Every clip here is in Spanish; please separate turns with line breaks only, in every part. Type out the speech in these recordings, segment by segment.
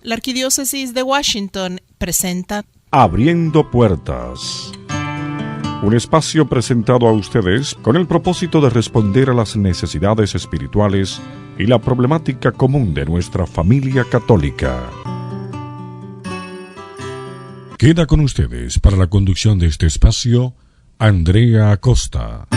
La Arquidiócesis de Washington presenta
Abriendo Puertas, un espacio presentado a ustedes con el propósito de responder a las necesidades espirituales y la problemática común de nuestra familia católica. Queda con ustedes para la conducción de este espacio, Andrea Acosta.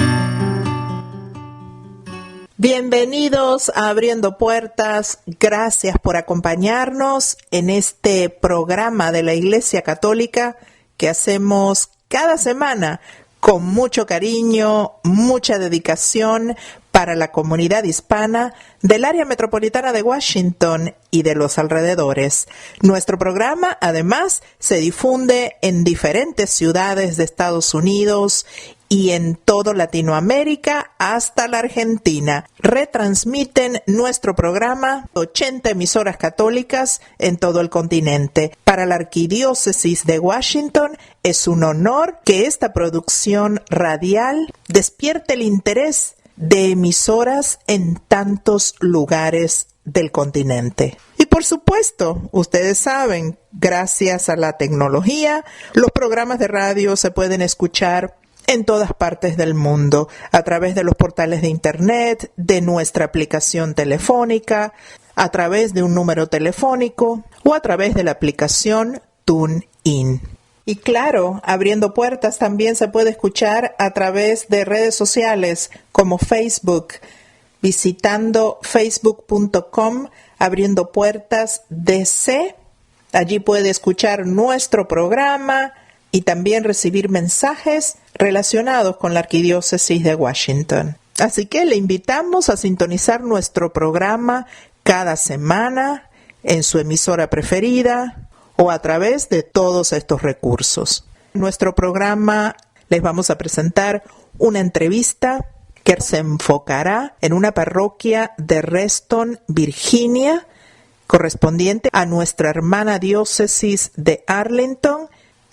Bienvenidos a Abriendo Puertas. Gracias por acompañarnos en este programa de la Iglesia Católica que hacemos cada semana con mucho cariño, mucha dedicación para la comunidad hispana del área metropolitana de Washington y de los alrededores. Nuestro programa, además, se difunde en diferentes ciudades de Estados Unidos y en toda Latinoamérica hasta la Argentina. Retransmiten nuestro programa 80 emisoras católicas en todo el continente. Para la Arquidiócesis de Washington es un honor que esta producción radial despierte el interés de emisoras en tantos lugares del continente. Y por supuesto, ustedes saben, gracias a la tecnología, los programas de radio se pueden escuchar en todas partes del mundo, a través de los portales de internet, de nuestra aplicación telefónica, a través de un número telefónico o a través de la aplicación TuneIn. Y claro, Abriendo Puertas también se puede escuchar a través de redes sociales como Facebook, visitando facebook.com Abriendo Puertas DC. Allí puede escuchar nuestro programa y también recibir mensajes relacionados con la Arquidiócesis de Washington. Así que le invitamos a sintonizar nuestro programa cada semana en su emisora preferida o a través de todos estos recursos. En nuestro programa les vamos a presentar una entrevista que se enfocará en una parroquia de Reston, Virginia, correspondiente a nuestra hermana diócesis de Arlington.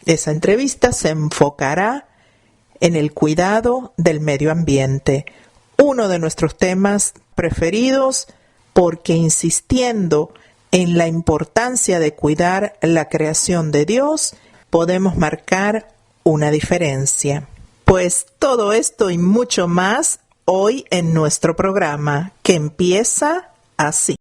Esa entrevista se enfocará en el cuidado del medio ambiente, uno de nuestros temas preferidos, porque insistiendo en la importancia de cuidar la creación de Dios, podemos marcar una diferencia. Pues todo esto y mucho más hoy en nuestro programa, que empieza así.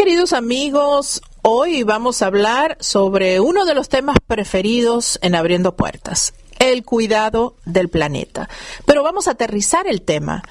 Queridos amigos, hoy vamos a hablar sobre uno de los temas preferidos en Abriendo Puertas, el cuidado del planeta. Pero vamos a aterrizar el tema.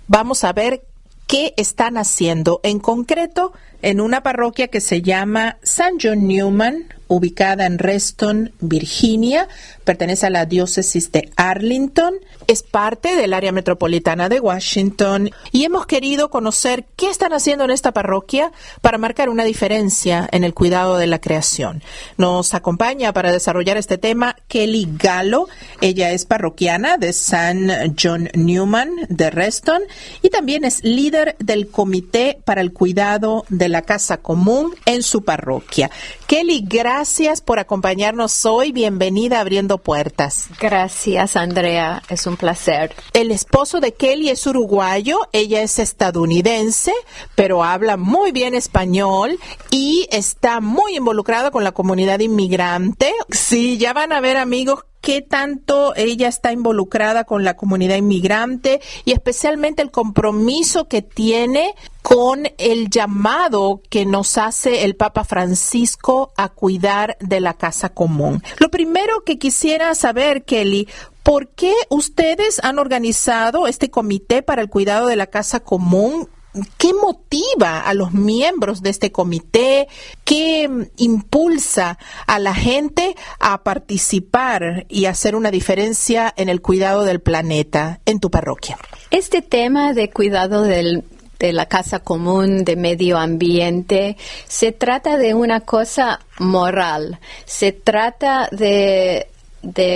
Vamos a ver qué están haciendo en concreto en una parroquia que se llama St. John Neumann, ubicada en Reston, Virginia, pertenece a la diócesis de Arlington, es parte del área metropolitana de Washington y hemos querido conocer qué están haciendo en esta parroquia para marcar una diferencia en el cuidado de la creación. Nos acompaña para desarrollar este tema Kelly Gallo. Ella es parroquiana de St. John Neumann de Reston y también es líder del Comité para el Cuidado de la Casa Común en su parroquia. Kelly, gracias por acompañarnos hoy. Bienvenida a Abriendo Puertas.
Gracias, Andrea. Es un placer.
El esposo de Kelly es uruguayo, ella es estadounidense, pero habla muy bien español y está muy involucrada con la comunidad inmigrante. Sí, ya van a ver, amigos, qué tanto ella está involucrada con la comunidad inmigrante y especialmente el compromiso que tiene con el llamado que nos hace el Papa Francisco a cuidar de la casa común. Lo primero que quisiera saber, Kelly, ¿por qué ustedes han organizado este comité para el cuidado de la casa común? ¿Qué motiva a los miembros de este comité? ¿Qué impulsa a la gente a participar y hacer una diferencia en el cuidado del planeta en tu parroquia?
Este tema de cuidado de la casa común, de medio ambiente, se trata de una cosa moral. Se trata de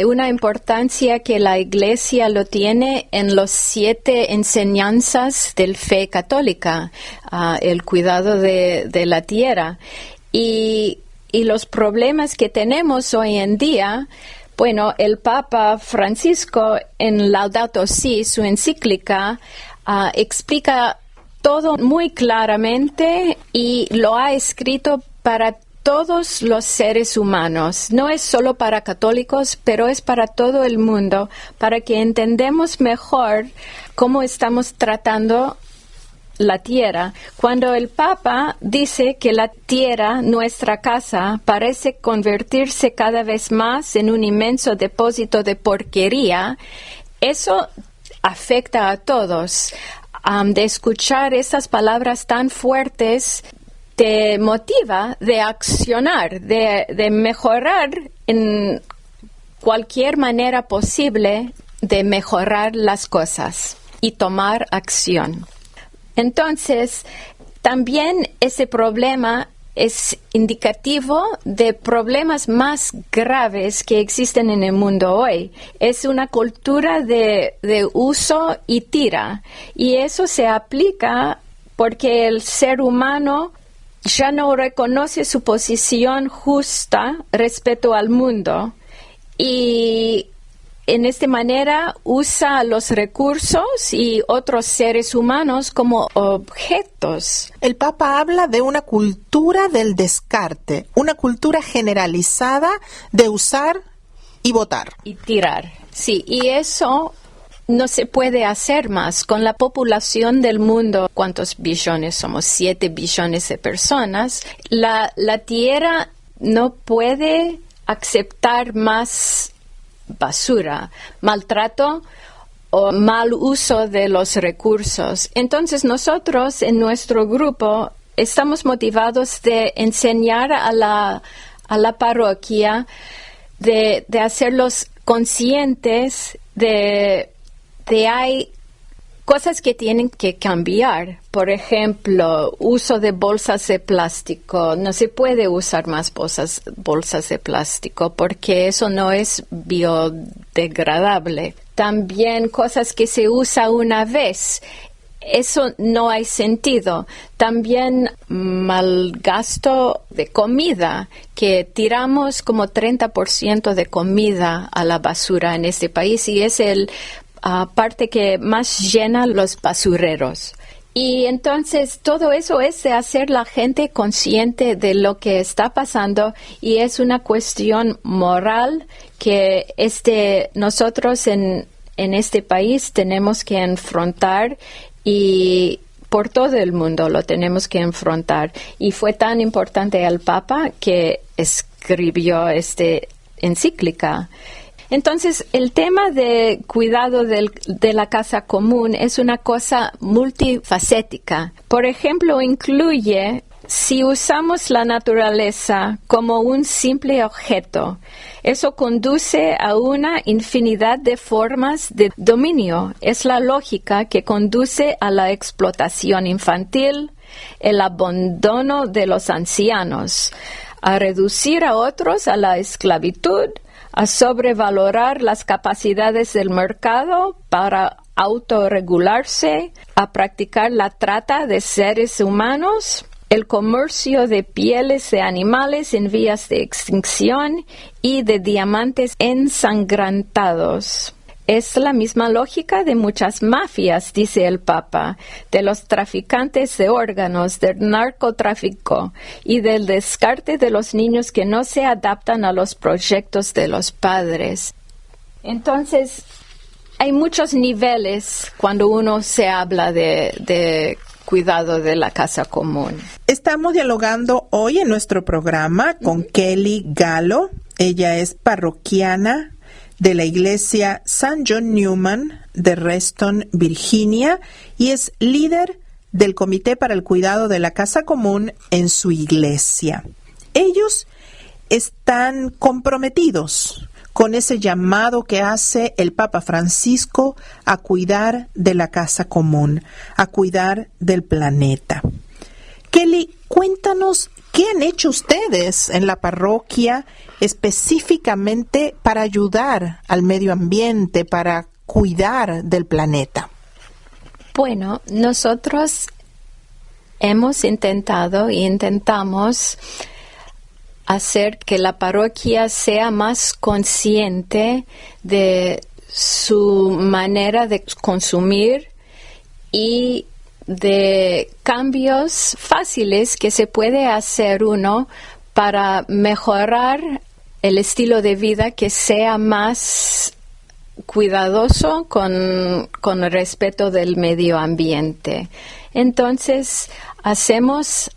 una importancia que la Iglesia lo tiene en los 7 enseñanzas del fe católica, el cuidado de la tierra. Y los problemas que tenemos hoy en día, bueno, el Papa Francisco en Laudato Si, su encíclica, explica todo muy claramente y lo ha escrito para todos los seres humanos. No es solo para católicos, pero es para todo el mundo, para que entendamos mejor cómo estamos tratando la tierra. Cuando el Papa dice que la tierra, nuestra casa, parece convertirse cada vez más en un inmenso depósito de porquería, eso afecta a todos. De escuchar esas palabras tan fuertes, te motiva de accionar, de mejorar en cualquier manera posible, de mejorar las cosas y tomar acción. Entonces, también ese problema es indicativo de problemas más graves que existen en el mundo hoy. Es una cultura de uso y tira, y eso se aplica porque el ser humano ya no reconoce su posición justa respecto al mundo y en esta manera usa los recursos y otros seres humanos como objetos.
El Papa habla de una cultura del descarte, una cultura generalizada de usar y botar.
Y tirar, sí, y eso no se puede hacer más con la población del mundo. ¿Cuántos billones somos? 7 billones de personas. La Tierra no puede aceptar más basura, maltrato o mal uso de los recursos. Entonces nosotros en nuestro grupo estamos motivados de enseñar a la parroquia, de hacerlos conscientes de hay cosas que tienen que cambiar. Por ejemplo, uso de bolsas de plástico. No se puede usar más bolsas de plástico porque eso no es biodegradable. También cosas que se usa una vez. Eso no hay sentido. También malgasto de comida, que tiramos como 30% de comida a la basura en este país y es el parte que más llena los basureros. Y entonces todo eso es de hacer la gente consciente de lo que está pasando y es una cuestión moral que nosotros en este país tenemos que enfrentar y por todo el mundo lo tenemos que enfrentar. Y fue tan importante al Papa que escribió esta encíclica. Entonces, el tema de cuidado de la casa común es una cosa multifacética. Por ejemplo, incluye, si usamos la naturaleza como un simple objeto, eso conduce a una infinidad de formas de dominio. Es la lógica que conduce a la explotación infantil, el abandono de los ancianos, a reducir a otros a la esclavitud, a sobrevalorar las capacidades del mercado para autorregularse, a practicar la trata de seres humanos, el comercio de pieles de animales en vías de extinción y de diamantes ensangrantados. Es la misma lógica de muchas mafias, dice el Papa, de los traficantes de órganos, del narcotráfico y del descarte de los niños que no se adaptan a los proyectos de los padres. Entonces, hay muchos niveles cuando uno se habla de cuidado de la casa común.
Estamos dialogando hoy en nuestro programa con Kelly Gallo. Ella es parroquiana de la iglesia St. John Newman de Reston, Virginia, y es líder del Comité para el Cuidado de la Casa Común en su iglesia. Ellos están comprometidos con ese llamado que hace el Papa Francisco a cuidar de la casa común, a cuidar del planeta. Kelly, cuéntanos, ¿qué han hecho ustedes en la parroquia específicamente para ayudar al medio ambiente, para cuidar del planeta?
Bueno, nosotros hemos intentado y intentamos hacer que la parroquia sea más consciente de su manera de consumir y de cambios fáciles que se puede hacer uno para mejorar el estilo de vida, que sea más cuidadoso con el respeto del medio ambiente. Entonces, hacemos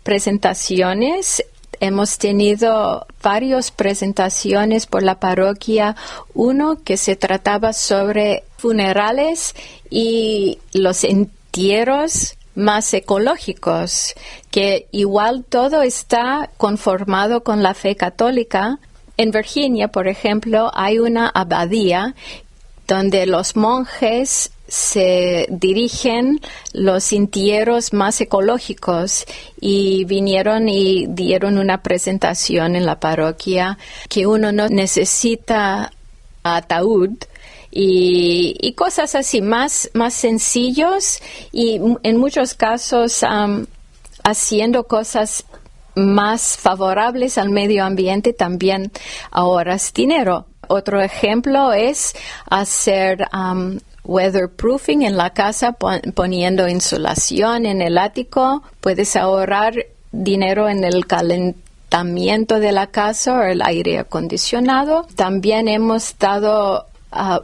presentaciones. Hemos tenido varias presentaciones por la parroquia. Uno que se trataba sobre funerales y los entierros más ecológicos, que igual todo está conformado con la fe católica. En Virginia, por ejemplo, hay una abadía donde los monjes se dirigen los entierros más ecológicos, y vinieron y dieron una presentación en la parroquia que uno no necesita ataúd y cosas así más sencillos, y en muchos casos haciendo cosas más favorables al medio ambiente también ahorras dinero. Otro ejemplo es hacer weatherproofing en la casa, poniendo insulación en el ático. Puedes ahorrar dinero en el calentamiento de la casa o el aire acondicionado. También hemos dado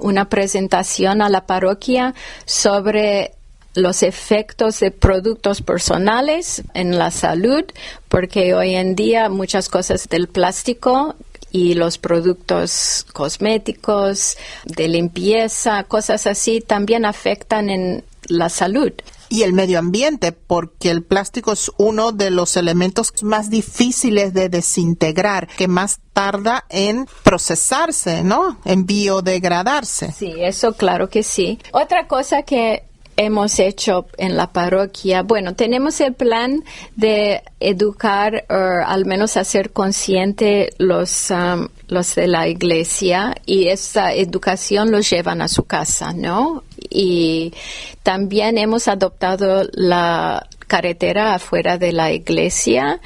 una presentación a la parroquia sobre los efectos de productos personales en la salud, porque hoy en día muchas cosas del plástico y los productos cosméticos, de limpieza, cosas así, también afectan en la salud.
Y el medio ambiente, porque el plástico es uno de los elementos más difíciles de desintegrar, que más tarda en procesarse, ¿no? En biodegradarse.
Sí, eso claro que sí. Otra cosa que hemos hecho en la parroquia, bueno, tenemos el plan de educar o al menos hacer consciente los de la iglesia, y esa educación los llevan a su casa, ¿no? Y también hemos adoptado la carretera afuera de la iglesia,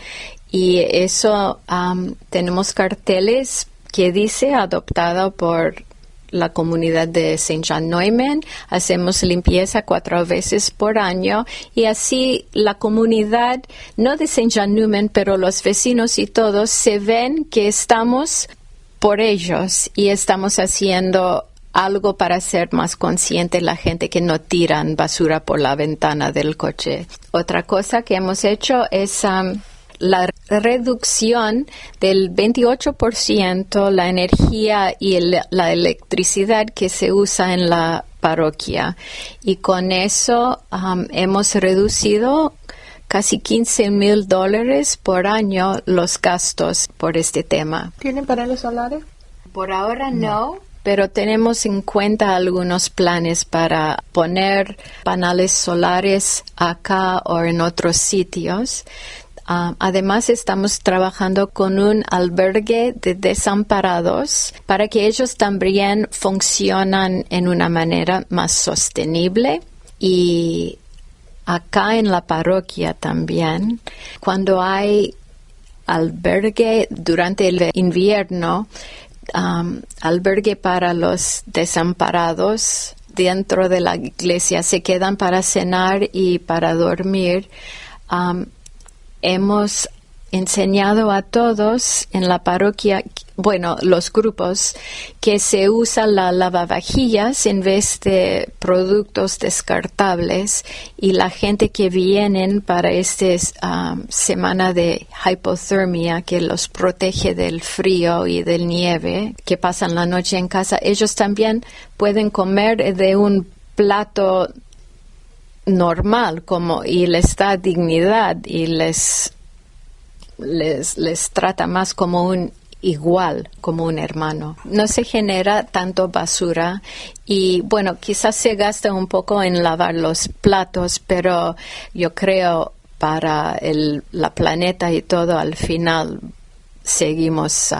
y eso tenemos carteles que dice adoptado por la comunidad de St. John Neumann. Hacemos limpieza 4 veces por año, y así la comunidad, no de St. John Neumann, pero los vecinos y todos se ven que estamos por ellos y estamos haciendo algo para ser más consciente la gente que no tiran basura por la ventana del coche. Otra cosa que hemos hecho es la reducción del 28% la energía y la electricidad que se usa en la parroquia. Y con eso hemos reducido casi $15,000 por año los gastos por este tema.
¿Tienen paneles solares?
Por ahora no, pero tenemos en cuenta algunos planes para poner paneles solares acá o en otros sitios. Además, estamos trabajando con un albergue de desamparados para que ellos también funcionen en una manera más sostenible. Y acá en la parroquia también, cuando hay albergue durante el invierno, albergue para los desamparados dentro de la iglesia, se quedan para cenar y para dormir. Hemos enseñado a todos en la parroquia, los grupos, que se usa la lavavajillas en vez de productos descartables, y la gente que vienen para esta semana de hipotermia, que los protege del frío y del nieve, que pasan la noche en casa, ellos también pueden comer de un plato normal, y les da dignidad y les trata más como un igual, como un hermano. No se genera tanto basura y quizás se gasta un poco en lavar los platos, pero yo creo para la planeta y todo, al final seguimos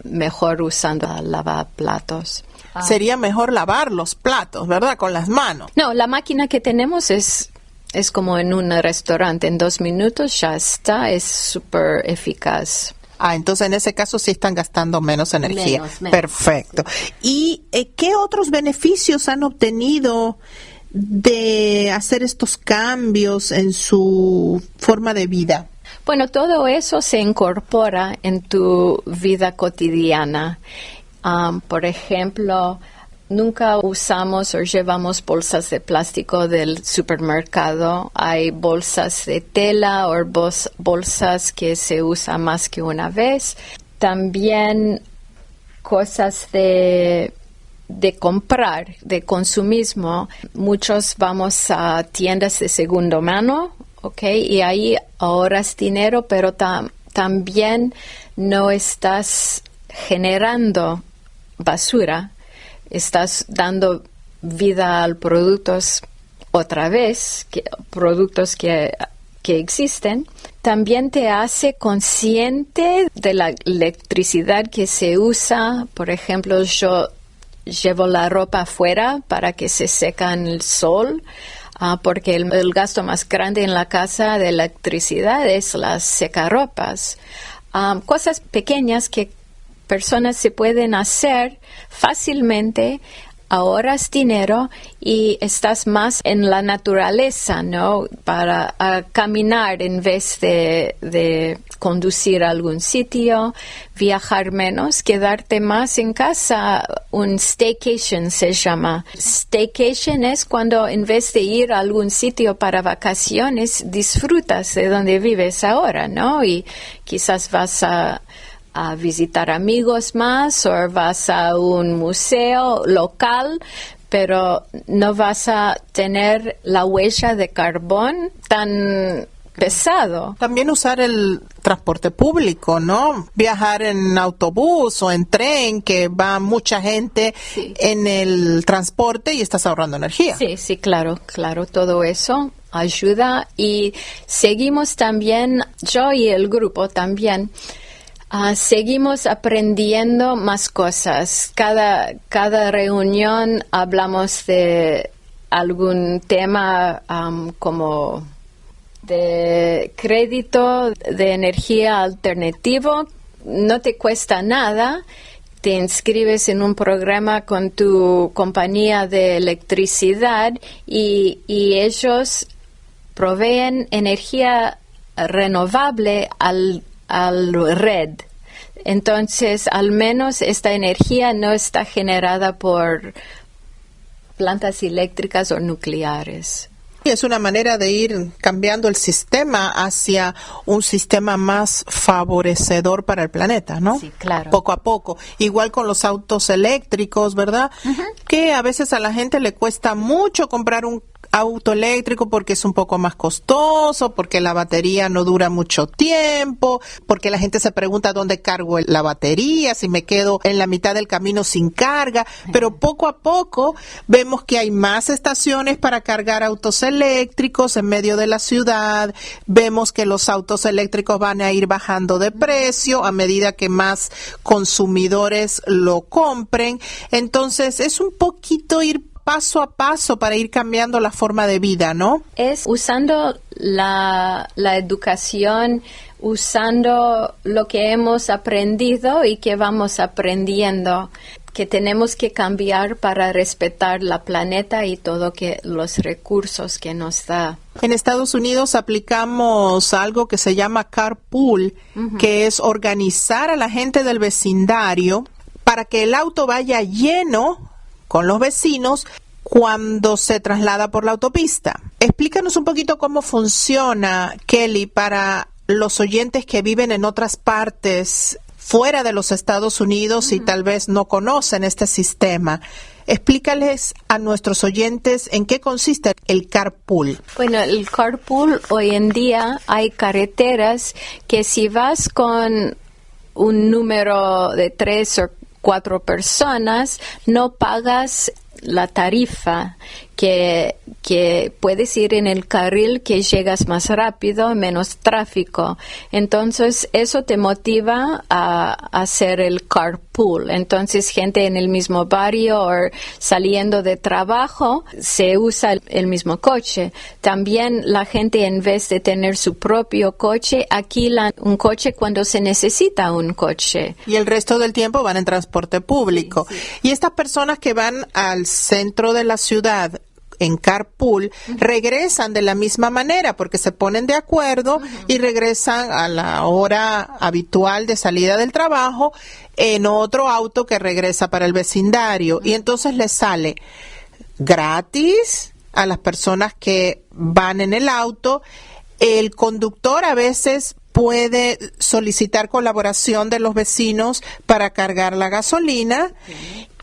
mejor usando lavaplatos.
Sería mejor lavar los platos, ¿verdad? Con las manos.
No, la máquina que tenemos es como en un restaurante. En 2 minutos ya está. Es súper eficaz.
Entonces en ese caso sí están gastando menos energía.
Menos,
perfecto.
Sí.
¿Y qué otros beneficios han obtenido de hacer estos cambios en su forma de vida?
Todo eso se incorpora en tu vida cotidiana. Por ejemplo, nunca usamos o llevamos bolsas de plástico del supermercado. Hay bolsas de tela o bolsas que se usan más que una vez. También cosas de comprar, de consumismo. Muchos vamos a tiendas de segunda mano, y ahí ahorras dinero, pero también no estás generando basura, estás dando vida a productos otra vez, productos que existen. También te hace consciente de la electricidad que se usa. Por ejemplo, yo llevo la ropa afuera para que se seca en el sol, porque el gasto más grande en la casa de electricidad es las secarropas. Cosas pequeñas que personas se pueden hacer fácilmente, ahorras dinero y estás más en la naturaleza, ¿no? Para caminar en vez de conducir a algún sitio, viajar menos, quedarte más en casa. Un staycation se llama. Staycation es cuando en vez de ir a algún sitio para vacaciones, disfrutas de donde vives ahora, ¿no? Y quizás vas a visitar amigos más, o vas a un museo local, pero no vas a tener la huella de carbón tan pesado.
También usar el transporte público, ¿no? Viajar en autobús o en tren, que va mucha gente en el transporte y estás ahorrando energía.
Sí, claro, todo eso ayuda. Y seguimos también, yo y el grupo también, seguimos aprendiendo más cosas. Cada reunión hablamos de algún tema como de crédito de energía alternativo. No te cuesta nada. Te inscribes en un programa con tu compañía de electricidad y ellos proveen energía renovable al red. Entonces, al menos esta energía no está generada por plantas eléctricas o nucleares.
Es una manera de ir cambiando el sistema hacia un sistema más favorecedor para el planeta, ¿no?
Sí, claro.
Poco a poco. Igual con los autos eléctricos, ¿verdad? Que a veces a la gente le cuesta mucho comprar un auto eléctrico porque es un poco más costoso, porque la batería no dura mucho tiempo, porque la gente se pregunta dónde cargo la batería, si me quedo en la mitad del camino sin carga, pero poco a poco vemos que hay más estaciones para cargar autos eléctricos en medio de la ciudad, vemos que los autos eléctricos van a ir bajando de precio a medida que más consumidores lo compren, entonces es un poquito ir paso a paso para ir cambiando la forma de vida, ¿no?
Es usando la educación, usando lo que hemos aprendido y que vamos aprendiendo, que tenemos que cambiar para respetar la planeta y todos los recursos que nos da.
En Estados Unidos aplicamos algo que se llama carpool, que es organizar a la gente del vecindario para que el auto vaya lleno con los vecinos cuando se traslada por la autopista. Explícanos un poquito cómo funciona, Kelly, para los oyentes que viven en otras partes fuera de los Estados Unidos y tal vez no conocen este sistema. Explícales a nuestros oyentes en qué consiste el carpool.
Bueno, el carpool hoy en día hay carreteras que si vas con un número de 3 o 4 personas, no pagas la tarifa, que puedes ir en el carril que llegas más rápido, menos tráfico. Entonces, eso te motiva a hacer el carpool. Entonces, gente en el mismo barrio o saliendo de trabajo, se usa el mismo coche. También la gente, en vez de tener su propio coche, alquilan un coche cuando se necesita un coche.
Y el resto del tiempo van en transporte público. Sí. Y estas personas que van al centro de la ciudad en carpool, regresan de la misma manera porque se ponen de acuerdo y regresan a la hora habitual de salida del trabajo en otro auto que regresa para el vecindario. Y entonces les sale gratis a las personas que van en el auto. El conductor a veces puede solicitar colaboración de los vecinos para cargar la gasolina.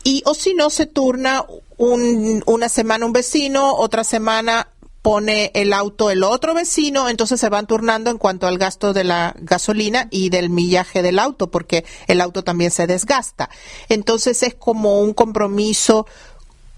Y o si no, se turna una semana un vecino, otra semana pone el auto el otro vecino, entonces se van turnando en cuanto al gasto de la gasolina y del millaje del auto, porque el auto también se desgasta. Entonces es como un compromiso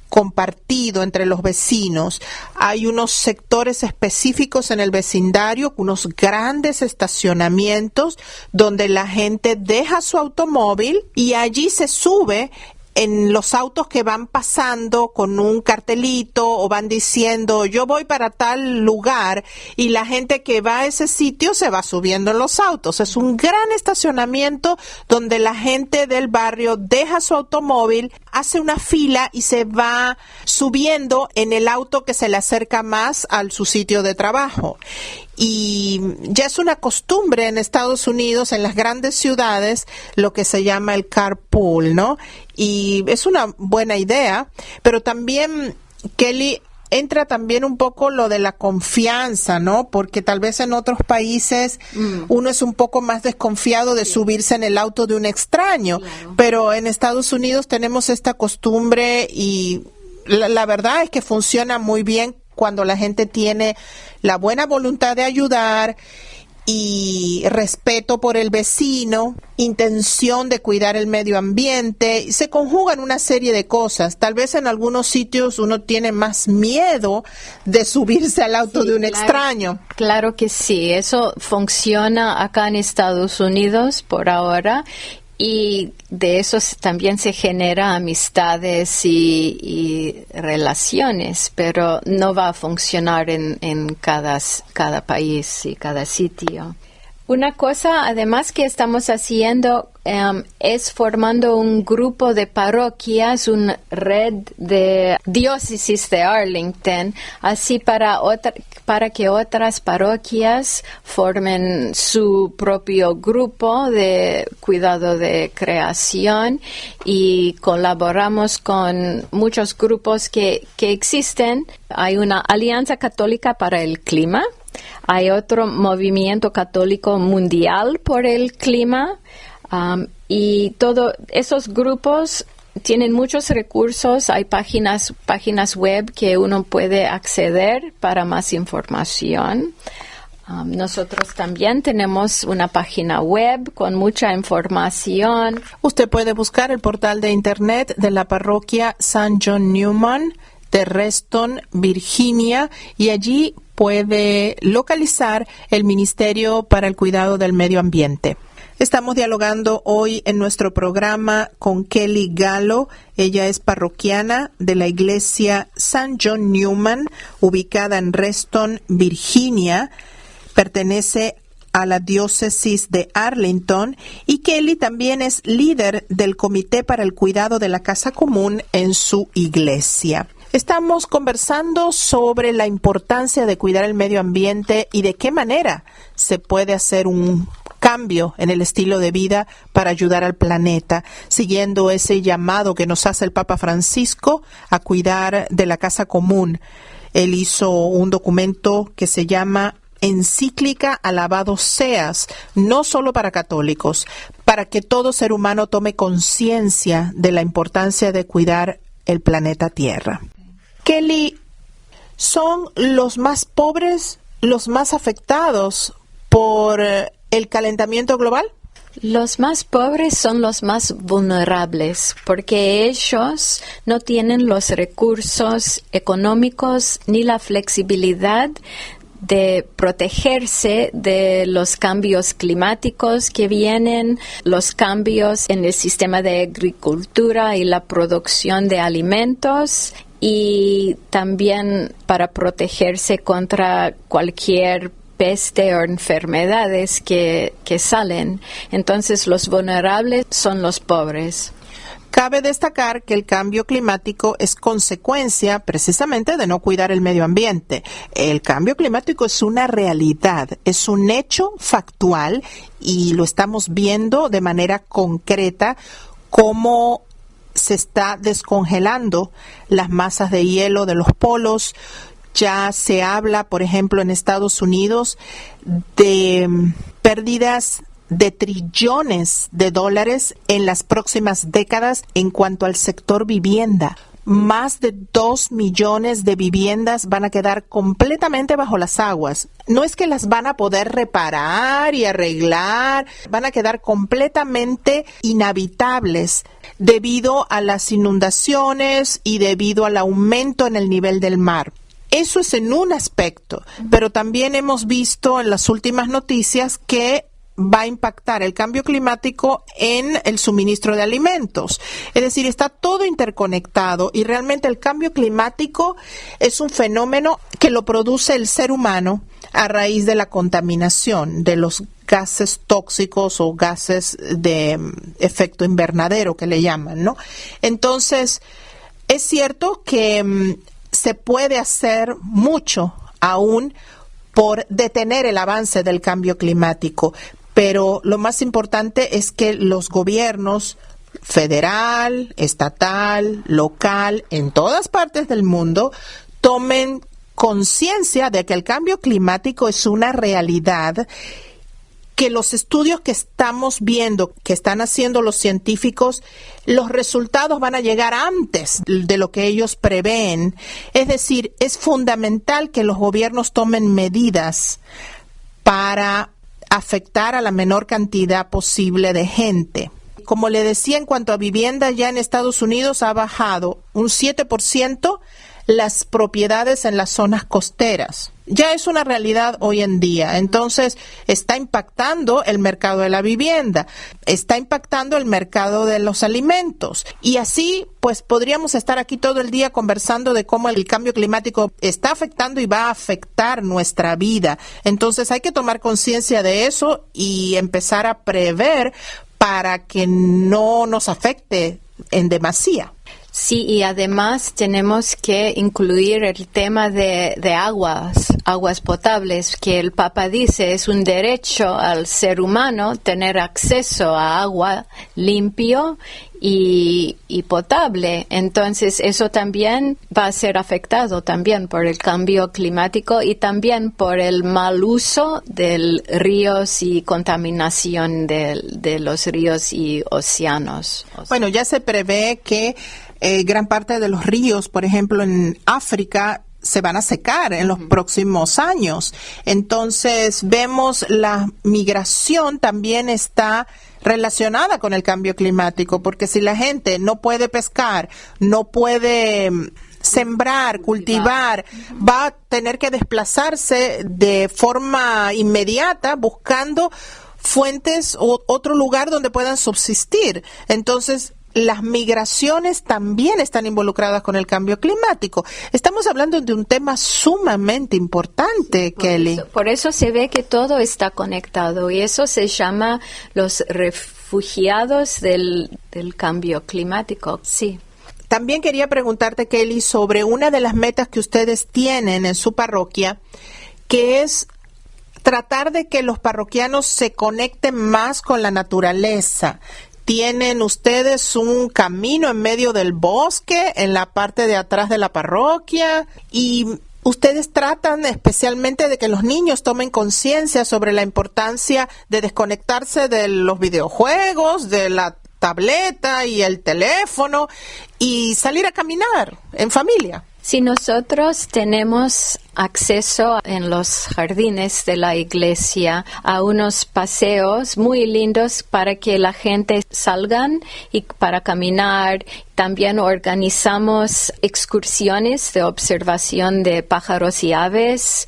compartido entre los vecinos. Hay unos sectores específicos en el vecindario, unos grandes estacionamientos donde la gente deja su automóvil y allí se sube en los autos que van pasando con un cartelito o van diciendo yo voy para tal lugar, y la gente que va a ese sitio se va subiendo en los autos. Es un gran estacionamiento donde la gente del barrio deja su automóvil, hace una fila y se va subiendo en el auto que se le acerca más a su sitio de trabajo. Y ya es una costumbre en Estados Unidos, en las grandes ciudades, lo que se llama el carpool, ¿no? Y es una buena idea, pero también, Kelly, entra también un poco lo de la confianza, ¿no? Porque tal vez en otros países uno es un poco más desconfiado de subirse en el auto de un extraño, pero en Estados Unidos tenemos esta costumbre y la verdad es que funciona muy bien cuando la gente tiene la buena voluntad de ayudar y respeto por el vecino, intención de cuidar el medio ambiente. Se conjugan una serie de cosas. Tal vez en algunos sitios uno tiene más miedo de subirse al auto de un extraño.
Claro que sí, eso funciona acá en Estados Unidos por ahora. Y de eso también se genera amistades y relaciones, pero no va a funcionar en cada país y cada sitio. Una cosa, además, que estamos haciendo es formando un grupo de parroquias, una red de diócesis de Arlington, así para que otras parroquias formen su propio grupo de cuidado de creación, y colaboramos con muchos grupos que existen. Hay una Alianza Católica para el Clima, hay otro movimiento católico mundial por el clima, y todos esos grupos tienen muchos recursos. Hay páginas web que uno puede acceder para más información. Nosotros también tenemos una página web con mucha información.
Usted puede buscar el portal de internet de la parroquia St. John Newman de Reston, Virginia, y allí puede localizar el Ministerio para el Cuidado del Medio Ambiente. Estamos dialogando hoy en nuestro programa con Kelly Gallo. Ella es parroquiana de la iglesia St. John Newman, ubicada en Reston, Virginia. Pertenece a la diócesis de Arlington, y Kelly también es líder del Comité para el Cuidado de la Casa Común en su iglesia. Estamos conversando sobre la importancia de cuidar el medio ambiente y de qué manera se puede hacer un cambio en el estilo de vida para ayudar al planeta, siguiendo ese llamado que nos hace el Papa Francisco a cuidar de la casa común. Él hizo un documento que se llama Encíclica Alabado Seas, no solo para católicos, para que todo ser humano tome conciencia de la importancia de cuidar el planeta Tierra. Kelly, ¿son los más pobres los más afectados por el calentamiento global?
Los más pobres son los más vulnerables porque ellos no tienen los recursos económicos ni la flexibilidad de protegerse de los cambios climáticos que vienen, los cambios en el sistema de agricultura y la producción de alimentos, y también para protegerse contra cualquier peste o enfermedades que salen. Entonces, los vulnerables son los pobres.
Cabe destacar que el cambio climático es consecuencia precisamente de no cuidar el medio ambiente. El cambio climático es una realidad, es un hecho factual, y lo estamos viendo de manera concreta cómo se está descongelando las masas de hielo de los polos. Ya se habla, por ejemplo, en Estados Unidos de pérdidas de trillones de dólares en las próximas décadas en cuanto al sector vivienda. Más de 2 millones de viviendas van a quedar completamente bajo las aguas. No es que las van a poder reparar y arreglar, van a quedar completamente inhabitables debido a las inundaciones y debido al aumento en el nivel del mar. Eso es en un aspecto, pero también hemos visto en las últimas noticias que va a impactar el cambio climático en el suministro de alimentos. Es decir, está todo interconectado, y realmente el cambio climático es un fenómeno que lo produce el ser humano a raíz de la contaminación de los gases tóxicos o gases de efecto invernadero que le llaman, ¿no? Entonces, es cierto que se puede hacer mucho aún por detener el avance del cambio climático, pero lo más importante es que los gobiernos federal, estatal, local, en todas partes del mundo, tomen conciencia de que el cambio climático es una realidad, que los estudios que estamos viendo, que están haciendo los científicos, los resultados van a llegar antes de lo que ellos prevén. Es decir, es fundamental que los gobiernos tomen medidas para afectar a la menor cantidad posible de gente. Como le decía, en cuanto a vivienda, ya en Estados Unidos ha bajado un 7% las propiedades en las zonas costeras. Ya es una realidad hoy en día. Entonces, está impactando el mercado de la vivienda, está impactando el mercado de los alimentos. Y así, pues, podríamos estar aquí todo el día conversando de cómo el cambio climático está afectando y va a afectar nuestra vida. Entonces, hay que tomar conciencia de eso y empezar a prever para que no nos afecte en demasía.
Sí, y además tenemos que incluir el tema de aguas potables, que el Papa dice es un derecho al ser humano tener acceso a agua limpio y potable. Entonces eso también va a ser afectado también por el cambio climático y también por el mal uso de ríos y contaminación de los ríos y océanos.
Bueno, ya se prevé que gran parte de los ríos, por ejemplo, en África, se van a secar en los próximos años. Entonces, vemos la migración también está relacionada con el cambio climático, porque si la gente no puede pescar, no puede sembrar, cultivar, va a tener que desplazarse de forma inmediata buscando fuentes o otro lugar donde puedan subsistir. Entonces, las migraciones también están involucradas con el cambio climático. Estamos hablando de un tema sumamente importante, Kelly.
Por eso se ve que todo está conectado y eso se llama los refugiados del cambio climático. Sí.
También quería preguntarte, Kelly, sobre una de las metas que ustedes tienen en su parroquia, que es tratar de que los parroquianos se conecten más con la naturaleza. Tienen ustedes un camino en medio del bosque, en la parte de atrás de la parroquia, y ustedes tratan especialmente de que los niños tomen conciencia sobre la importancia de desconectarse de los videojuegos, de la tableta y el teléfono, y salir a caminar en familia.
Si nosotros tenemos acceso en los jardines de la iglesia a unos paseos muy lindos para que la gente salgan y para caminar. También organizamos excursiones de observación de pájaros y aves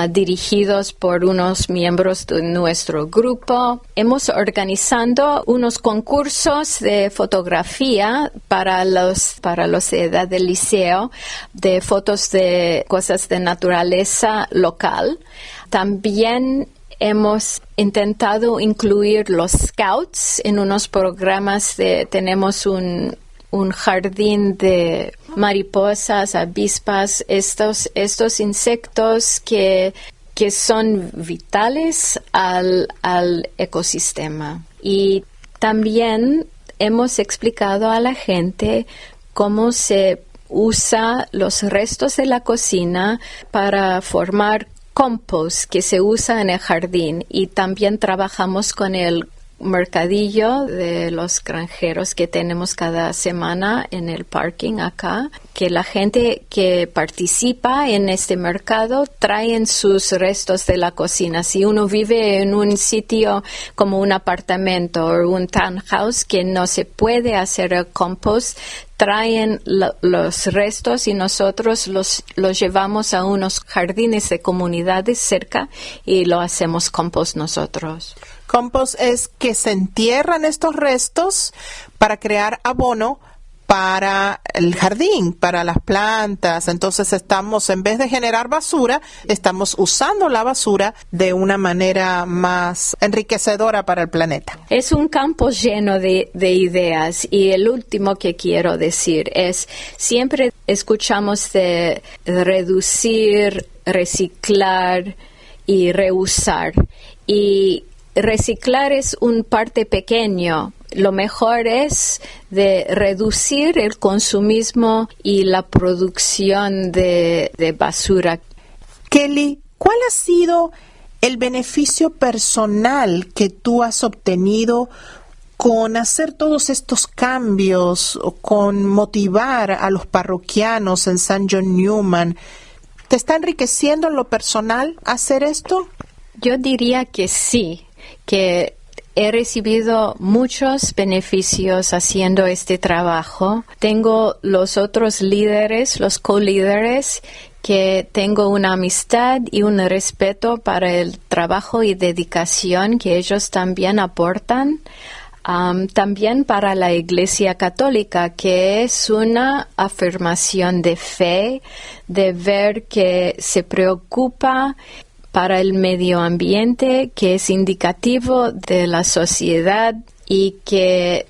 dirigidos por unos miembros de nuestro grupo. Hemos organizado unos concursos de fotografía para los de edad del liceo, de fotos de cosas de naturaleza local. También hemos intentado incluir los scouts en unos programas tenemos un jardín de mariposas, avispas, estos insectos que son vitales al ecosistema. Y también hemos explicado a la gente cómo se usa los restos de la cocina para formar compost que se usa en el jardín, y también trabajamos con el mercadillo de los granjeros que tenemos cada semana en el parking acá, que la gente que participa en este mercado traen sus restos de la cocina. Si uno vive en un sitio como un apartamento o un townhouse que no se puede hacer el compost, traen los restos y nosotros los llevamos a unos jardines de comunidades cerca y lo hacemos compost nosotros.
Compost es que se entierran estos restos para crear abono para el jardín, para las plantas. Entonces estamos, en vez de generar basura, estamos usando la basura de una manera más enriquecedora para el planeta.
Es un campo lleno de ideas, y el último que quiero decir es, siempre escuchamos de reducir, reciclar y reusar, y reciclar es un parte pequeño. Lo mejor es de reducir el consumismo y la producción de basura.
Kelly, ¿cuál ha sido el beneficio personal que tú has obtenido con hacer todos estos cambios, o con motivar a los parroquianos en St. John Newman? ¿Te está enriqueciendo en lo personal hacer esto?
Yo diría que sí, que he recibido muchos beneficios haciendo este trabajo. Tengo los otros líderes, los co-líderes, que tengo una amistad y un respeto para el trabajo y dedicación que ellos también aportan. También para la Iglesia Católica, que es una afirmación de fe, de ver que se preocupa para el medio ambiente, que es indicativo de la sociedad y que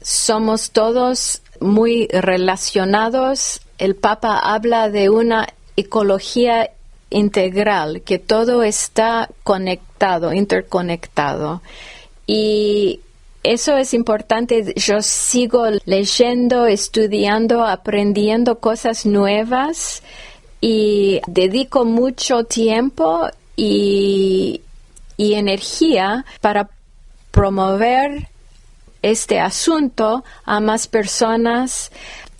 somos todos muy relacionados. El Papa habla de una ecología integral, que todo está conectado, interconectado. Y eso es importante. Yo sigo leyendo, estudiando, aprendiendo cosas nuevas y dedico mucho tiempo y energía para promover este asunto a más personas,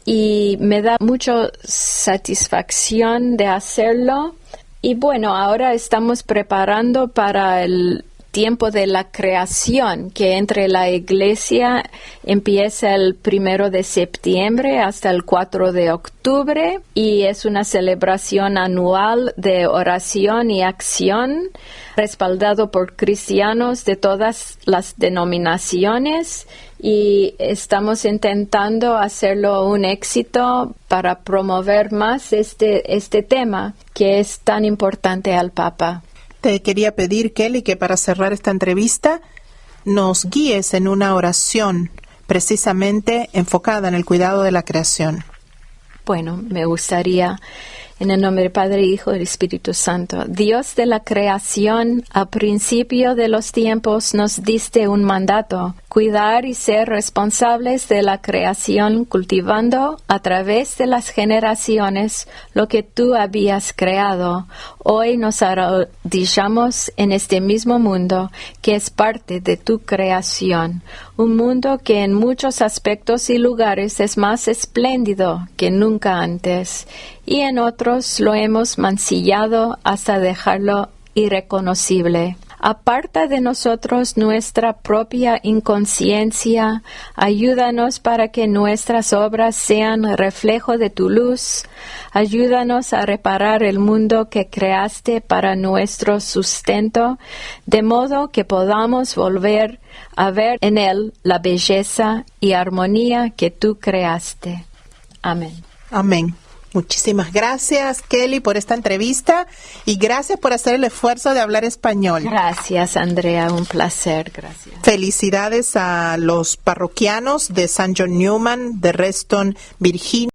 y me da mucha satisfacción de hacerlo. Y bueno, ahora estamos preparando para el tiempo de la creación, que entre la iglesia empieza el 1 de septiembre hasta el 4 de octubre, y es una celebración anual de oración y acción respaldado por cristianos de todas las denominaciones, y estamos intentando hacerlo un éxito para promover más este tema que es tan importante al Papa.
Te quería pedir, Kelly, que para cerrar esta entrevista nos guíes en una oración precisamente enfocada en el cuidado de la creación.
Bueno, me gustaría, en el nombre del Padre, Hijo y Espíritu Santo. Dios de la creación, al principio de los tiempos nos diste un mandato: cuidar y ser responsables de la creación, cultivando a través de las generaciones lo que tú habías creado. Hoy nos arrodillamos en este mismo mundo que es parte de tu creación, un mundo que en muchos aspectos y lugares es más espléndido que nunca antes, y en otros lo hemos mancillado hasta dejarlo irreconocible. Aparta de nosotros nuestra propia inconsciencia, ayúdanos para que nuestras obras sean reflejo de tu luz, ayúdanos a reparar el mundo que creaste para nuestro sustento, de modo que podamos volver a ver en él la belleza y armonía que tú creaste. Amén.
Amén. Muchísimas gracias, Kelly, por esta entrevista, y gracias por hacer el esfuerzo de hablar español.
Gracias, Andrea, un placer, gracias.
Felicidades a los parroquianos de San John Newman de Reston, Virginia.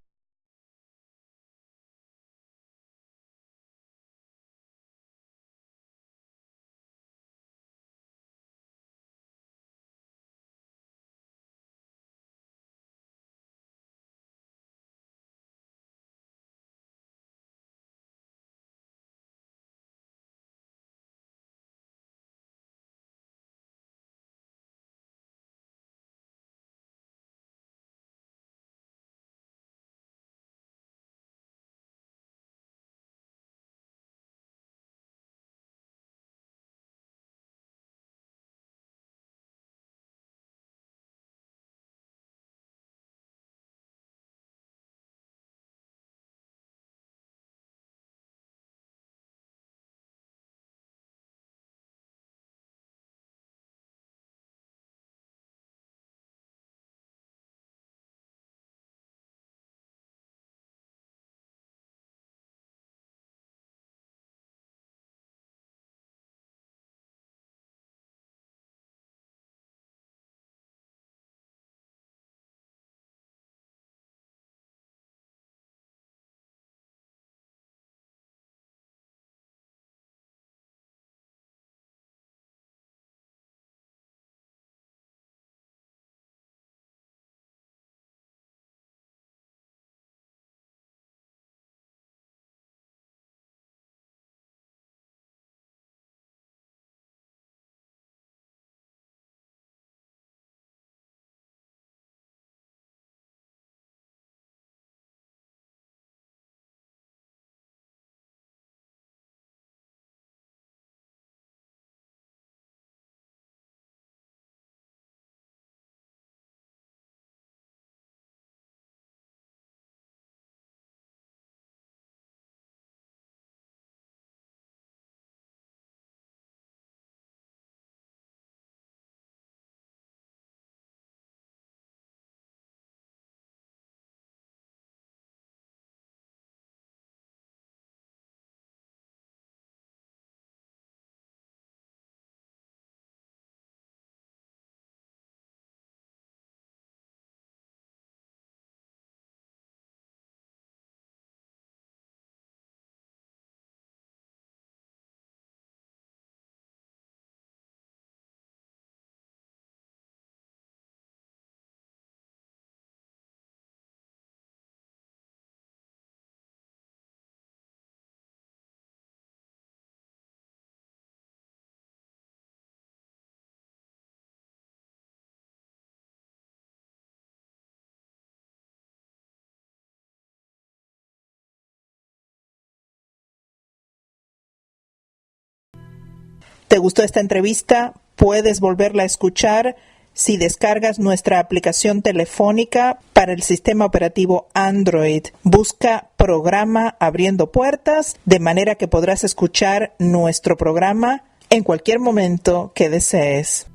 ¿Te gustó esta entrevista? Puedes volverla a escuchar si descargas nuestra aplicación telefónica para el sistema operativo Android. Busca programa Abriendo Puertas, de manera que podrás escuchar nuestro programa en cualquier momento que desees.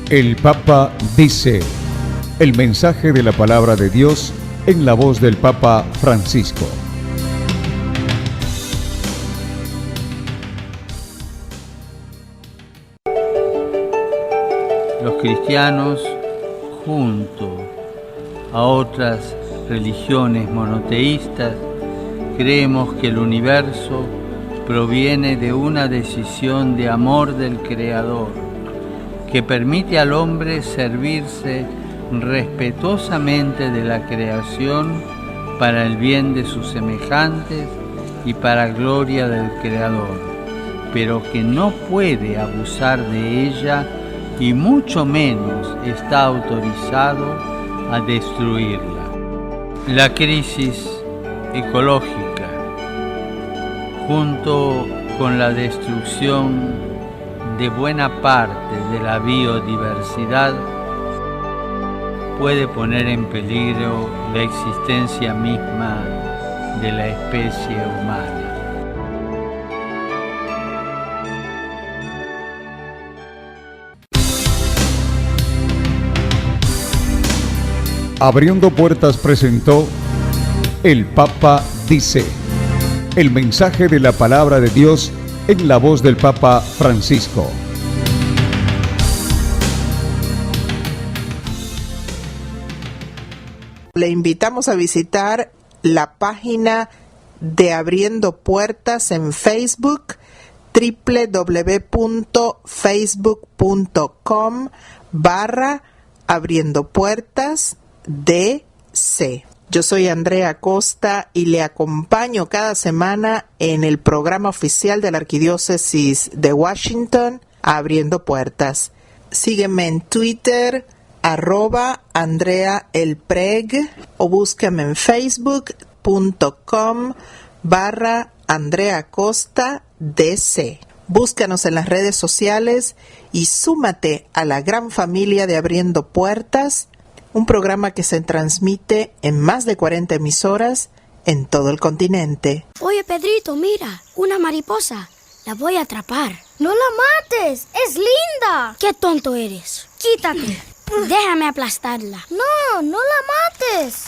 El Papa dice, el mensaje de la palabra de Dios en la voz del Papa Francisco.
Los cristianos, junto a otras religiones monoteístas, creemos que el universo proviene de una decisión de amor del Creador, que permite al hombre servirse respetuosamente de la creación para el bien de sus semejantes y para gloria del Creador, pero que no puede abusar de ella y mucho menos está autorizado a destruirla. La crisis ecológica, junto con la destrucción de buena parte de la biodiversidad, puede poner en peligro la existencia misma de la especie humana.
Abriendo Puertas presentó El Papa dice, el mensaje de la palabra de Dios en la voz del Papa Francisco.
Le invitamos a visitar la página de Abriendo Puertas en Facebook, www.facebook.com/Abriendo Puertas DC. Yo soy Andrea Costa y le acompaño cada semana en el programa oficial de la Arquidiócesis de Washington, Abriendo Puertas. Sígueme en Twitter, @Andrea El Preg, o búscame en facebook.com/Andrea Costa DC. Búscanos en las redes sociales y súmate a la gran familia de Abriendo Puertas, un programa que se transmite en más de 40 emisoras en todo el continente.
Oye, Pedrito, mira, una mariposa. La voy a atrapar.
¡No la mates! ¡Es linda!
¡Qué tonto eres! Quítate. Déjame aplastarla.
No, no la mates.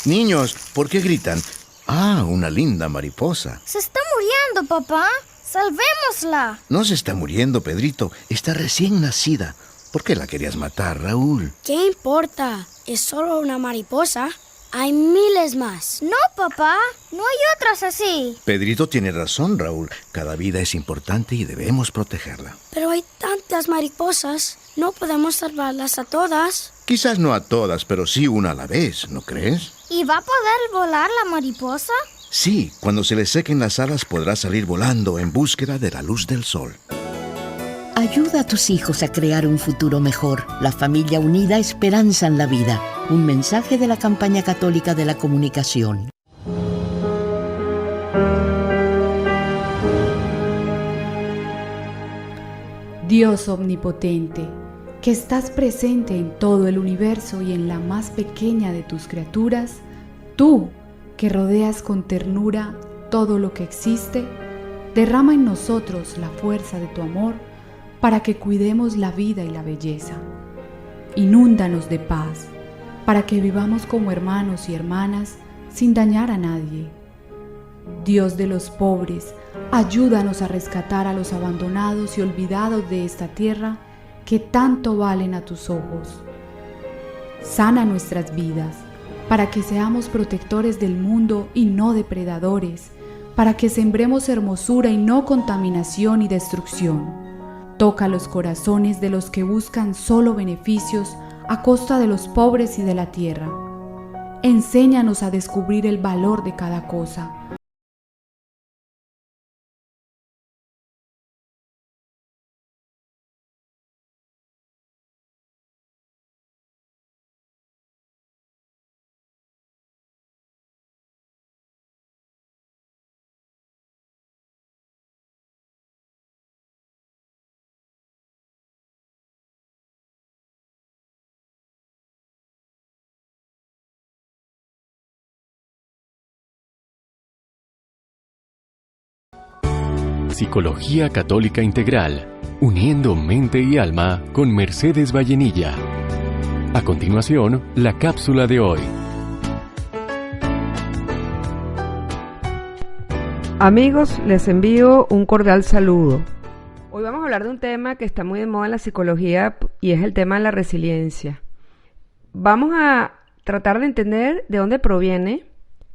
Niños, ¿por qué gritan? Ah, una linda mariposa.
Se está muriendo, papá. Salvémosla.
No se está muriendo, Pedrito. Está recién nacida. ¿Por qué la querías matar, Raúl?
¿Qué importa? Es solo una mariposa. Hay miles más.
No, papá. No hay otras así.
Pedrito tiene razón, Raúl. Cada vida es importante y debemos protegerla.
Pero hay tantas mariposas. No podemos salvarlas a todas.
Quizás no a todas, pero sí una a la vez, ¿no crees?
¿Y va a poder volar la mariposa?
Sí, cuando se le sequen las alas podrá salir volando en búsqueda de la luz del sol.
Ayuda a tus hijos a crear un futuro mejor. La familia unida, esperanza en la vida. Un mensaje de la campaña católica de la comunicación.
Dios omnipotente, que estás presente en todo el universo y en la más pequeña de tus criaturas, tú, que rodeas con ternura todo lo que existe, derrama en nosotros la fuerza de tu amor para que cuidemos la vida y la belleza. Inúndanos de paz, para que vivamos como hermanos y hermanas sin dañar a nadie. Dios de los pobres, ayúdanos a rescatar a los abandonados y olvidados de esta tierra que tanto valen a tus ojos. Sana nuestras vidas, para que seamos protectores del mundo y no depredadores, para que sembremos hermosura y no contaminación y destrucción. Toca los corazones de los que buscan solo beneficios a costa de los pobres y de la tierra. Enséñanos a descubrir el valor de cada cosa,
Psicología Católica Integral, uniendo mente y alma con Mercedes Vallenilla. A continuación, la cápsula de hoy.
Amigos, les envío un cordial saludo. Hoy vamos a hablar de un tema que está muy de moda en la psicología y es el tema de la resiliencia. Vamos a tratar de entender de dónde proviene,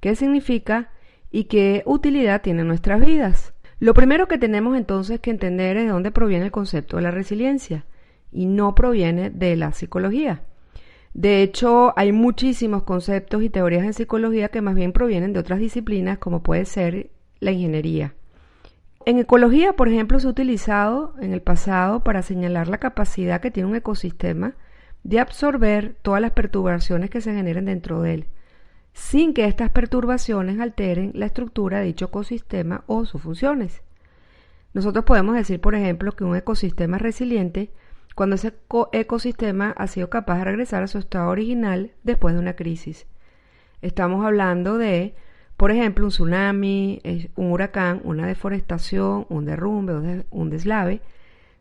qué significa y qué utilidad tiene en nuestras vidas. Lo primero que tenemos entonces que entender es de dónde proviene el concepto de la resiliencia y no proviene de la psicología. De hecho, hay muchísimos conceptos y teorías en psicología que más bien provienen de otras disciplinas como puede ser la ingeniería. En ecología, por ejemplo, se ha utilizado en el pasado para señalar la capacidad que tiene un ecosistema de absorber todas las perturbaciones que se generen dentro de él, sin que estas perturbaciones alteren la estructura de dicho ecosistema o sus funciones. Nosotros podemos decir, por ejemplo, que un ecosistema es resiliente cuando ese ecosistema ha sido capaz de regresar a su estado original después de una crisis. Estamos hablando de, por ejemplo, un tsunami, un huracán, una deforestación, un derrumbe, un deslave.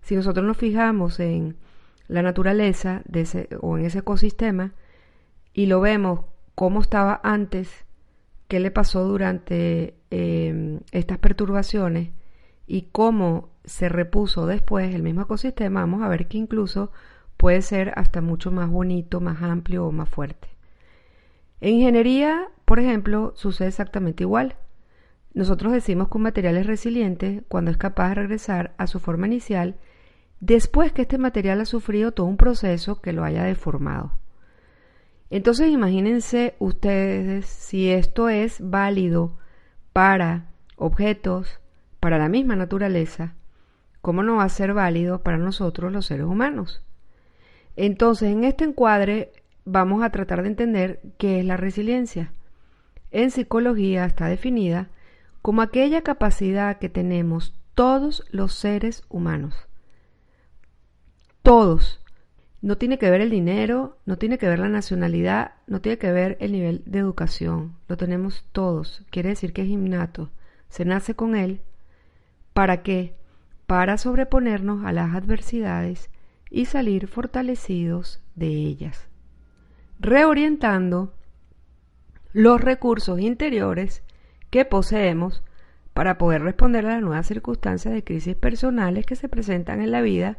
Si nosotros nos fijamos en la naturaleza o en ese ecosistema y lo vemos cómo estaba antes, qué le pasó durante estas perturbaciones y cómo se repuso después el mismo ecosistema, vamos a ver que incluso puede ser hasta mucho más bonito, más amplio o más fuerte. En ingeniería, por ejemplo, sucede exactamente igual. Nosotros decimos que un material es resiliente cuando es capaz de regresar a su forma inicial después que este material ha sufrido todo un proceso que lo haya deformado. Entonces imagínense ustedes si esto es válido para objetos, para la misma naturaleza, ¿cómo no va a ser válido para nosotros los seres humanos? Entonces en este encuadre vamos a tratar de entender qué es la resiliencia. En psicología está definida como aquella capacidad que tenemos todos los seres humanos. Todos. No tiene que ver el dinero, no tiene que ver la nacionalidad, no tiene que ver el nivel de educación. Lo tenemos todos. Quiere decir que es innato. Se nace con él. ¿Para qué? Para sobreponernos a las adversidades y salir fortalecidos de ellas, reorientando los recursos interiores que poseemos para poder responder a las nuevas circunstancias de crisis personales que se presentan en la vida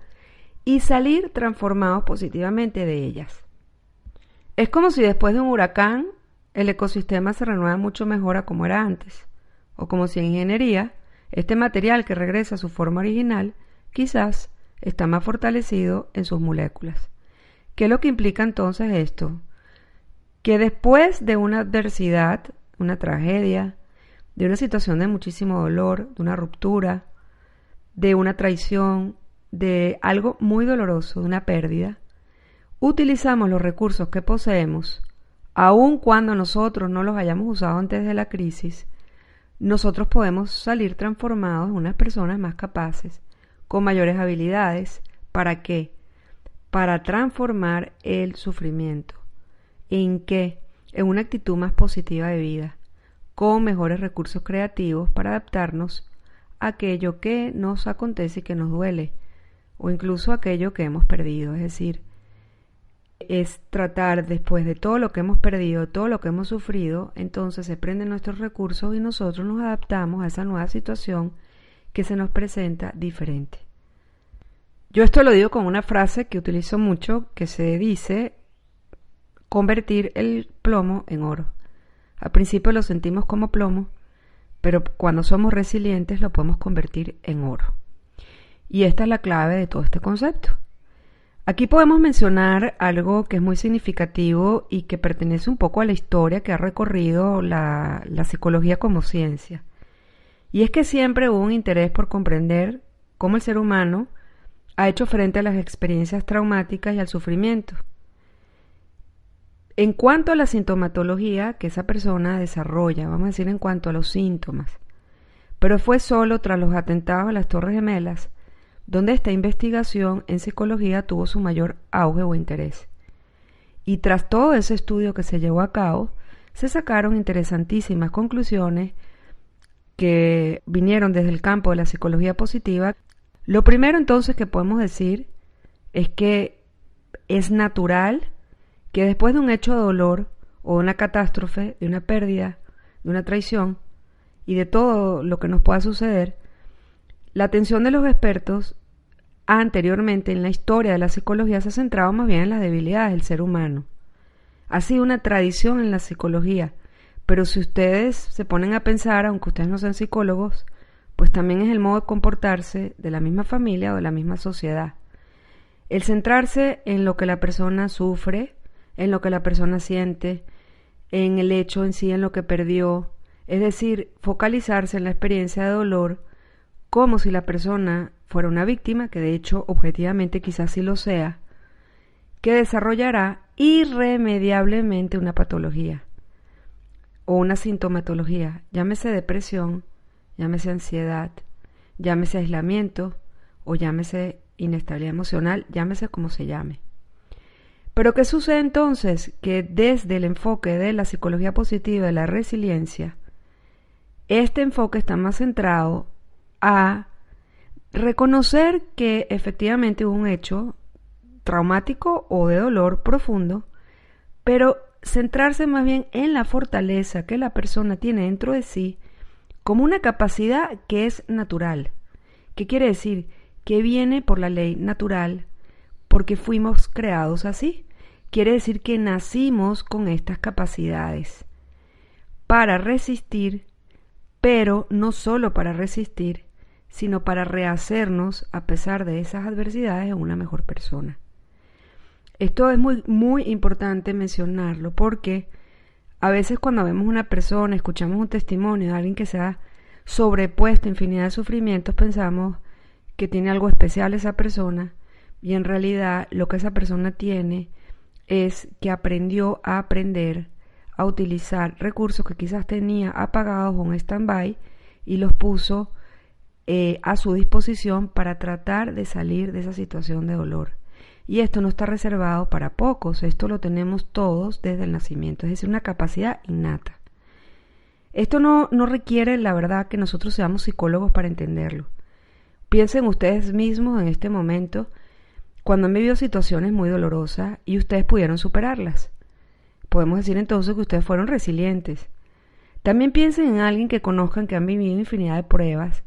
y salir transformados positivamente de ellas. Es como si después de un huracán el ecosistema se renueva mucho mejor a como era antes, o como si en ingeniería este material que regresa a su forma original quizás está más fortalecido en sus moléculas. ¿Qué es lo que implica entonces esto? Que después de una adversidad, una tragedia, de una situación de muchísimo dolor, de una ruptura, de una traición, de algo muy doloroso, de una pérdida, utilizamos los recursos que poseemos, aun cuando nosotros no los hayamos usado antes de la crisis, nosotros podemos salir transformados en unas personas más capaces, con mayores habilidades. ¿Para qué? Para transformar el sufrimiento. ¿En qué? En una actitud más positiva de vida, con mejores recursos creativos para adaptarnos a aquello que nos acontece y que nos duele, o incluso aquello que hemos perdido. Es decir, es tratar después de todo lo que hemos perdido, todo lo que hemos sufrido, entonces se prenden nuestros recursos y nosotros nos adaptamos a esa nueva situación que se nos presenta diferente. Yo esto lo digo con una frase que utilizo mucho, que se dice convertir el plomo en oro. Al principio lo sentimos como plomo, pero cuando somos resilientes lo podemos convertir en oro. Y esta es la clave de todo este concepto. Aquí podemos mencionar algo que es muy significativo y que pertenece un poco a la historia que ha recorrido la psicología como ciencia. Y es que siempre hubo un interés por comprender cómo el ser humano ha hecho frente a las experiencias traumáticas y al sufrimiento. En cuanto a la sintomatología que esa persona desarrolla, vamos a decir en cuanto a los síntomas, pero fue solo tras los atentados a las Torres Gemelas donde esta investigación en psicología tuvo su mayor auge o interés. Y tras todo ese estudio que se llevó a cabo, se sacaron interesantísimas conclusiones que vinieron desde el campo de la psicología positiva. Lo primero entonces que podemos decir es que es natural que después de un hecho de dolor o de una catástrofe, de una pérdida, de una traición y de todo lo que nos pueda suceder, la atención de los expertos anteriormente en la historia de la psicología se ha centrado más bien en las debilidades del ser humano. Ha sido una tradición en la psicología, pero si ustedes se ponen a pensar, aunque ustedes no sean psicólogos, pues también es el modo de comportarse de la misma familia o de la misma sociedad. El centrarse en lo que la persona sufre, en lo que la persona siente, en el hecho en sí, en lo que perdió, es decir, focalizarse en la experiencia de dolor como si la persona fuera una víctima, que de hecho objetivamente quizás sí lo sea, que desarrollará irremediablemente una patología o una sintomatología, llámese depresión, llámese ansiedad, llámese aislamiento o llámese inestabilidad emocional, llámese como se llame. Pero ¿qué sucede entonces? Que desde el enfoque de la psicología positiva, de la resiliencia, este enfoque está más centrado a reconocer que efectivamente hubo un hecho traumático o de dolor profundo, pero centrarse más bien en la fortaleza que la persona tiene dentro de sí como una capacidad que es natural. ¿Qué quiere decir? Que viene por la ley natural, porque fuimos creados así. Quiere decir que nacimos con estas capacidades para resistir, pero no solo para resistir, sino para rehacernos a pesar de esas adversidades en una mejor persona. Esto es muy importante mencionarlo porque a veces cuando vemos una persona, escuchamos un testimonio de alguien que se ha sobrepuesto a infinidad de sufrimientos, pensamos que tiene algo especial esa persona y en realidad lo que esa persona tiene es que aprendió a aprender a utilizar recursos que quizás tenía apagados o en stand-by y los puso a su disposición para tratar de salir de esa situación de dolor. Y esto no está reservado para pocos, esto lo tenemos todos desde el nacimiento, es decir, una capacidad innata. Esto no requiere, la verdad, que nosotros seamos psicólogos para entenderlo. Piensen ustedes mismos en este momento cuando han vivido situaciones muy dolorosas y ustedes pudieron superarlas. Podemos decir entonces que ustedes fueron resilientes. También piensen en alguien que conozcan que han vivido infinidad de pruebas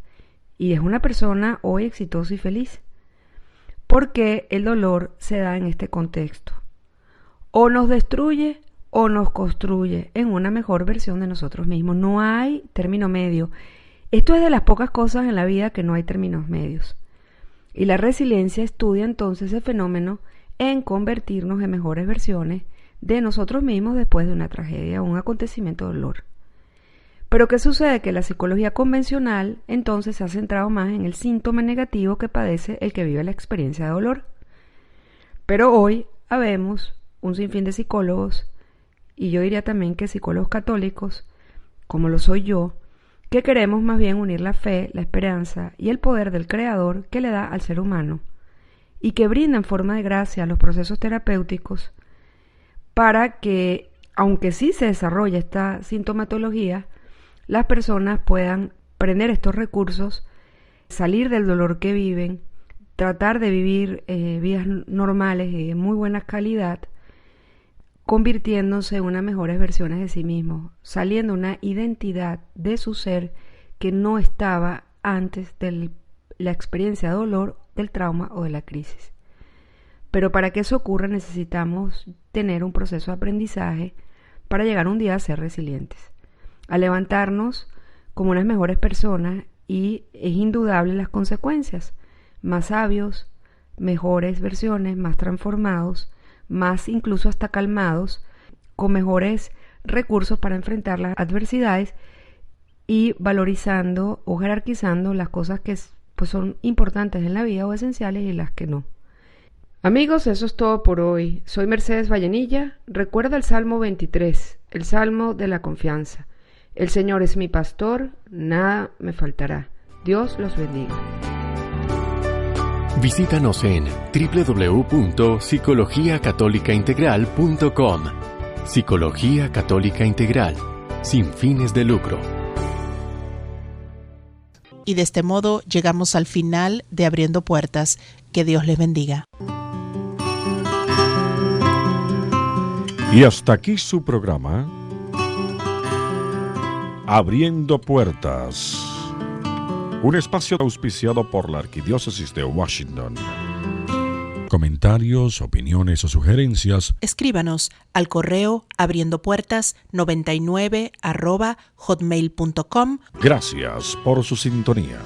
y es una persona hoy exitosa y feliz. Porque el dolor se da en este contexto. O nos destruye o nos construye en una mejor versión de nosotros mismos. No hay término medio. Esto es de las pocas cosas en la vida que no hay términos medios. Y la resiliencia estudia entonces ese fenómeno en convertirnos en mejores versiones de nosotros mismos después de una tragedia o un acontecimiento de dolor. Pero ¿qué sucede? Que la psicología convencional entonces se ha centrado más en el síntoma negativo que padece el que vive la experiencia de dolor. Pero hoy habemos un sinfín de psicólogos, y yo diría también que psicólogos católicos, como lo soy yo, que queremos más bien unir la fe, la esperanza y el poder del Creador que le da al ser humano, y que brinda en forma de gracia los procesos terapéuticos para que, aunque sí se desarrolla esta sintomatología, las personas puedan aprender estos recursos, salir del dolor que viven, tratar de vivir vidas normales y de muy buena calidad, convirtiéndose en unas mejores versiones de sí mismos, saliendo una identidad de su ser que no estaba antes de la experiencia de dolor, del trauma o de la crisis. Pero para que eso ocurra necesitamos tener un proceso de aprendizaje para llegar un día a ser resilientes, a levantarnos como unas mejores personas, y es indudable las consecuencias: más sabios, mejores versiones, más transformados, más incluso hasta calmados, con mejores recursos para enfrentar las adversidades y valorizando o jerarquizando las cosas que pues son importantes en la vida o esenciales y las que no. Amigos, eso es todo por hoy. Soy Mercedes Vallenilla. Recuerda el Salmo 23, el Salmo de la confianza. El Señor es mi pastor, nada me faltará. Dios los bendiga.
Visítanos en www.psicologiacatólicaintegral.com. Psicología Católica Integral, sin fines de lucro.
Y de este modo llegamos al final de Abriendo Puertas. Que Dios les bendiga.
Y hasta aquí su programa, Abriendo Puertas, un espacio auspiciado por la Arquidiócesis de Washington. Comentarios, opiniones o sugerencias,
escríbanos al correo abriendopuertas99@hotmail.com.
Gracias por su sintonía.